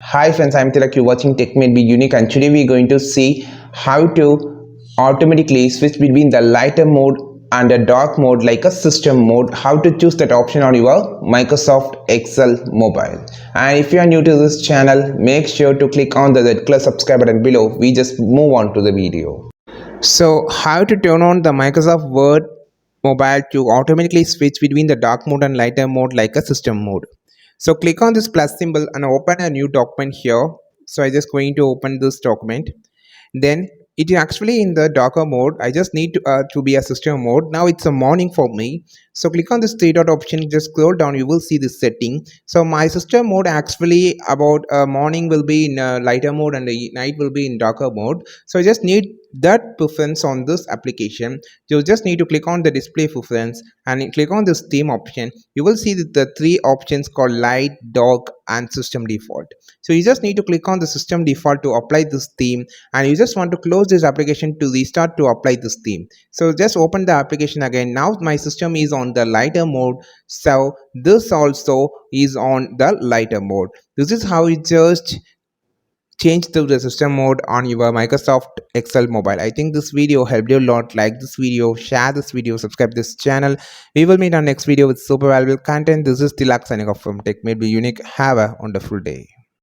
Hi friends, I'm Tilak. You're watching Tech Made Be Unique, and today we're going to see how to automatically switch between the lighter mode and the dark mode like a system mode. How to choose that option on your Microsoft Excel mobile. And if you are new to this channel, make sure to click on the red color subscribe button below. We just move on to the video. So how to turn on the Microsoft Word mobile to automatically switch between the dark mode and lighter mode like a system mode. So click on this plus symbol and open a new document here. So I just going to open this document. Then it is actually in the Docker mode. I just need to be a system mode. Now it's a morning for me. So click on this three dot option, just scroll down, you will see this setting. So my system mode actually about morning will be in lighter mode and the night will be in darker mode. So I just need that preference on this application. You just need to click on the display preference and click on this theme option. You will see that the three options called light, dark and system default. So you just need to click on the system default to apply this theme, and you just want to close this application to restart to apply this theme. So just open the application again. Now my system is on the lighter mode, so this also is on the lighter mode. This is how you just change to the system mode on your Microsoft Excel mobile. I think this video helped you a lot. Like this video, share this video, subscribe this channel. We will meet on next video with super valuable content. This is Tilak signing off from Tech Made Be Unique. Have a wonderful day.